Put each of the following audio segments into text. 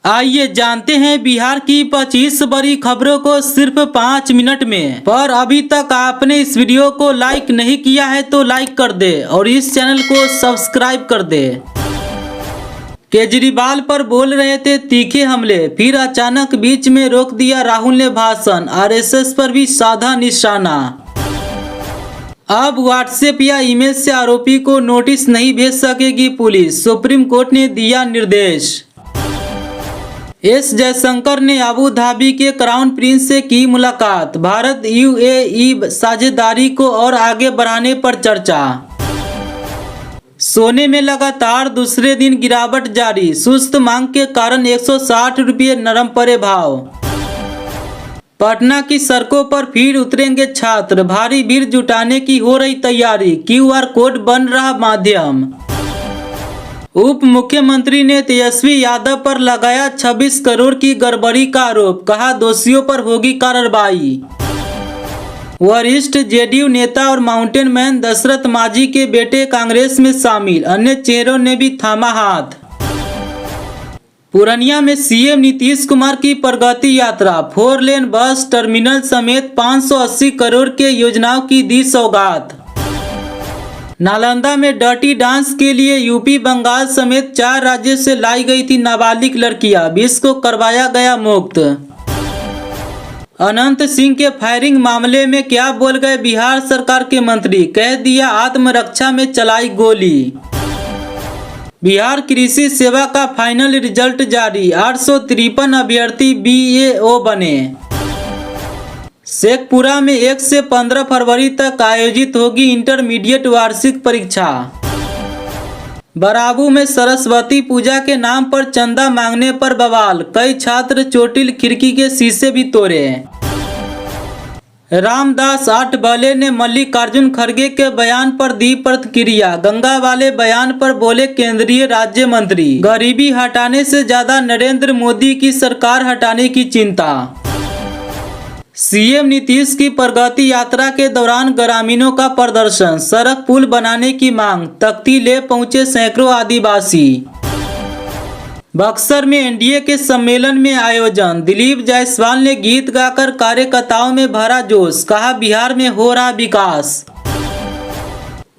आइए जानते हैं बिहार की 25 बड़ी खबरों को सिर्फ 5 मिनट में। पर अभी तक आपने इस वीडियो को लाइक नहीं किया है तो लाइक कर दे और इस चैनल को सब्सक्राइब कर दे। केजरीवाल पर बोल रहे थे तीखे हमले, फिर अचानक बीच में रोक दिया राहुल ने भाषण। आरएसएस पर भी साधा निशाना। अब व्हाट्सएप या ईमेल से आरोपी को नोटिस नहीं भेज सकेगी पुलिस, सुप्रीम कोर्ट ने दिया निर्देश। एस जयशंकर ने अबू धाबी के क्राउन प्रिंस से की मुलाकात। भारत यूएई साझेदारी को और आगे बढ़ाने पर चर्चा। सोने में लगातार दूसरे दिन गिरावट जारी, सुस्त मांग के कारण 160 रुपये नरम पड़े भाव। पटना की सड़कों पर फिर उतरेंगे छात्र, भारी भीड़ जुटाने की हो रही तैयारी, क्यूआर कोड बन रहा माध्यम। उप मुख्यमंत्री ने तेजस्वी यादव पर लगाया 26 करोड़ की गड़बड़ी का आरोप, कहा दोषियों पर होगी कार्रवाई। वरिष्ठ जेडीयू नेता और माउंटेन मैन दशरथ मांझी के बेटे कांग्रेस में शामिल, अन्य चेहरों ने भी थामा हाथ। पूर्णिया में सीएम नीतीश कुमार की प्रगति यात्रा, 4 लेन बस टर्मिनल समेत 580 करोड़ के योजनाओं की दी सौगात। नालंदा में डर्टी डांस के लिए यूपी बंगाल समेत 4 राज्यों से लाई गई थी नाबालिग लड़कियां, 20 को करवाया गया मुक्त। अनंत सिंह के फायरिंग मामले में क्या बोल गए बिहार सरकार के मंत्री, कह दिया आत्मरक्षा में चलाई गोली। बिहार कृषि सेवा का फाइनल रिजल्ट जारी, 853 अभ्यर्थी बीएओ बने। शेखपुरा में 1 से 15 फरवरी तक आयोजित होगी इंटरमीडिएट वार्षिक परीक्षा। बराबू में सरस्वती पूजा के नाम पर चंदा मांगने पर बवाल, कई छात्र चोटिल खिड़की के शीशे भी तोड़े। रामदास आठवले ने मल्लिकार्जुन खड़गे के बयान पर दी प्रतिक्रिया, गंगा वाले बयान पर बोले केंद्रीय राज्य मंत्री, गरीबी हटाने से ज्यादा नरेंद्र मोदी की सरकार हटाने की चिंता। सीएम नीतीश की प्रगति यात्रा के दौरान ग्रामीणों का प्रदर्शन, सड़क पुल बनाने की मांग, तख्ती ले पहुंचे सैकड़ों आदिवासी। बक्सर में एनडीए के सम्मेलन में आयोजन, दिलीप जायसवाल ने गीत गाकर कार्यकर्ताओं में भरा जोश, कहा बिहार में हो रहा विकास।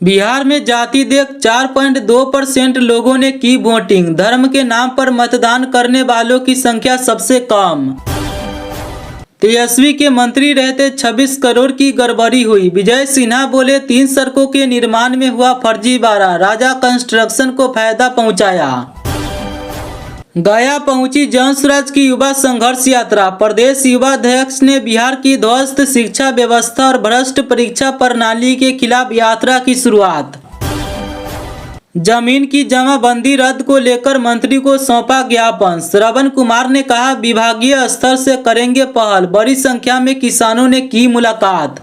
बिहार में जाति देख 4.2% लोगों ने की वोटिंग, धर्म के नाम पर मतदान करने वालों की संख्या सबसे कम। तेजस्वी के मंत्री रहते 26 करोड़ की गड़बड़ी हुई, विजय सिन्हा बोले 3 सड़कों के निर्माण में हुआ फर्जीवाड़ा, राजा कंस्ट्रक्शन को फायदा पहुंचाया। गया पहुंची जनसुराज की युवा संघर्ष यात्रा, प्रदेश युवा अध्यक्ष ने बिहार की ध्वस्त शिक्षा व्यवस्था और भ्रष्ट परीक्षा प्रणाली के खिलाफ यात्रा की शुरुआत। जमीन की जमाबंदी रद्द को लेकर मंत्री को सौंपा ज्ञापन, श्रवण कुमार ने कहा विभागीय स्तर से करेंगे पहल, बड़ी संख्या में किसानों ने की मुलाकात।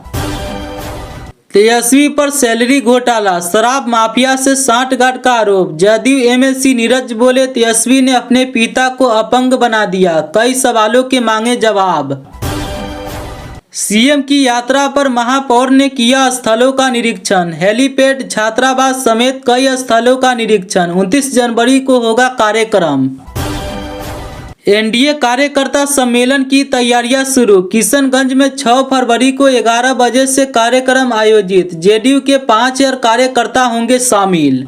तेजस्वी पर सैलरी घोटाला, शराब माफिया से सांठगांठ का आरोप, जदयू एमएलसी नीरज बोले तेजस्वी ने अपने पिता को अपंग बना दिया, कई सवालों के मांगे जवाब। सीएम की यात्रा पर महापौर ने किया स्थलों का निरीक्षण, हेलीपैड, छात्रावास समेत कई स्थलों का निरीक्षण। 29 जनवरी को होगा कार्यक्रम। एनडीए कार्यकर्ता सम्मेलन की तैयारियां शुरू, किशनगंज में 6 फरवरी को 11 बजे से कार्यक्रम आयोजित, जेडीयू के 5000 कार्यकर्ता होंगे शामिल।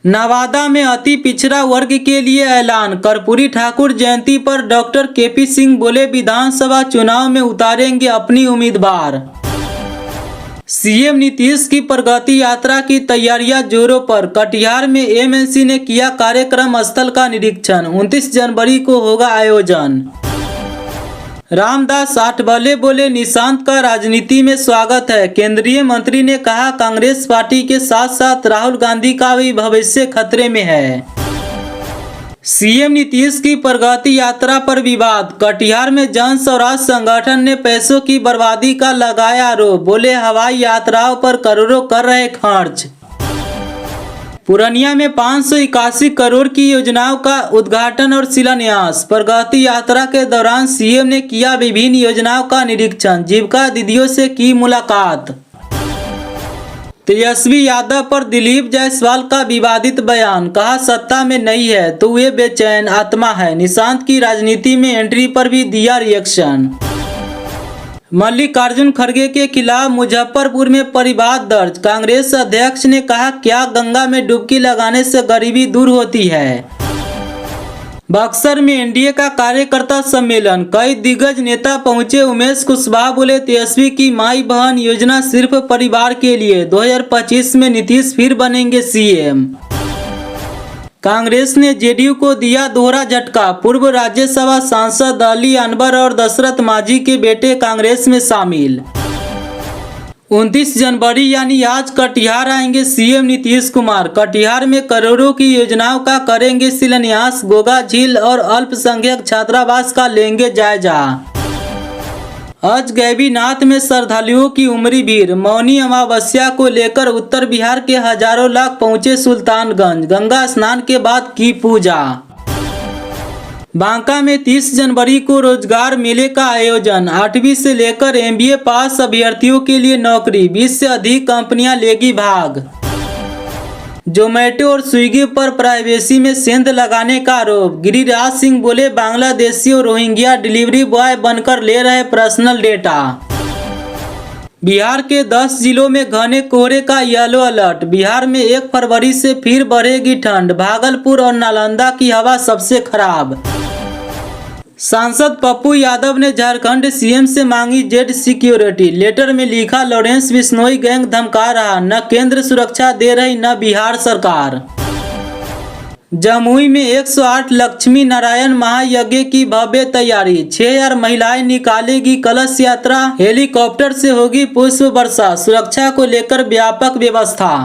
नवादा में अति पिछड़ा वर्ग के लिए ऐलान, कर्पूरी ठाकुर जयंती पर डॉक्टर केपी सिंह बोले विधानसभा चुनाव में उतारेंगे अपनी उम्मीदवार। सीएम नीतीश की प्रगति यात्रा की तैयारियां जोरों पर, कटिहार में एमएलसी ने किया कार्यक्रम स्थल का निरीक्षण, 29 जनवरी को होगा आयोजन। रामदास आठवले बोले निशांत का राजनीति में स्वागत है, केंद्रीय मंत्री ने कहा कांग्रेस पार्टी के साथ साथ राहुल गांधी का भी भविष्य खतरे में है। सीएम नीतीश की प्रगति यात्रा पर विवाद, कटिहार में जन स्वराज संगठन ने पैसों की बर्बादी का लगाया आरोप, बोले हवाई यात्राओं पर करोड़ों कर रहे खर्च। पूर्णिया में 581 करोड़ की योजनाओं का उद्घाटन और शिलान्यास, प्रगति यात्रा के दौरान सीएम ने किया विभिन्न योजनाओं का निरीक्षण, जीविका दीदियों से की मुलाकात। तेजस्वी यादव पर दिलीप जायसवाल का विवादित बयान, कहा सत्ता में नहीं है तो वे बेचैन आत्मा है। निशांत की राजनीति में एंट्री पर भी दिया रिएक्शन। मल्लिकार्जुन खड़गे के खिलाफ मुजफ्फरपुर में परिवाद दर्ज, कांग्रेस अध्यक्ष ने कहा क्या गंगा में डुबकी लगाने से गरीबी दूर होती है। बक्सर में एनडीए का कार्यकर्ता सम्मेलन, कई दिग्गज नेता पहुंचे। उमेश कुशवाहा बोले तेजस्वी की माई बहन योजना सिर्फ परिवार के लिए, 2025 में नीतीश फिर बनेंगे सीएम। कांग्रेस ने जेडीयू को दिया दोहरा झटका, पूर्व राज्यसभा सांसद अली अनवर और दशरथ मांझी के बेटे कांग्रेस में शामिल। 29 जनवरी यानी आज कटिहार आएंगे सीएम नीतीश कुमार। कटिहार में करोड़ों की योजनाओं का करेंगे शिलान्यास, गोगा झील और अल्पसंख्यक छात्रावास का लेंगे जायजा। आज गैबीनाथ में श्रद्धालुओं की उमड़ी भीड़, मौनी अमावस्या को लेकर उत्तर बिहार के हजारों लाख पहुंचे सुल्तानगंज, गंगा स्नान के बाद की पूजा। बांका में 30 जनवरी को रोजगार मेले का आयोजन, 8वीं से लेकर एमबीए पास अभ्यर्थियों के लिए नौकरी, 20 से अधिक कंपनियां लेगी भाग। जोमेटो और स्विगी पर प्राइवेसी में सेंध लगाने का आरोप, गिरिराज सिंह बोले बांग्लादेशी और रोहिंग्या डिलीवरी बॉय बनकर ले रहे पर्सनल डेटा। बिहार के 10 जिलों में घने कोहरे का येलो अलर्ट, बिहार में 1 फरवरी से फिर बढ़ेगी ठंड, भागलपुर और नालंदा की हवा सबसे खराब। सांसद पप्पू यादव ने झारखंड सीएम से मांगी जेड सिक्योरिटी, लेटर में लिखा लॉरेंस बिश्नोई गैंग धमका रहा, न केंद्र सुरक्षा दे रही न बिहार सरकार। जमुई में 108 लक्ष्मी नारायण महायज्ञ की भव्य तैयारी, 6000 महिलाएं निकालेगी कलश यात्रा, हेलीकॉप्टर से होगी पुष्प वर्षा, सुरक्षा को लेकर व्यापक व्यवस्था।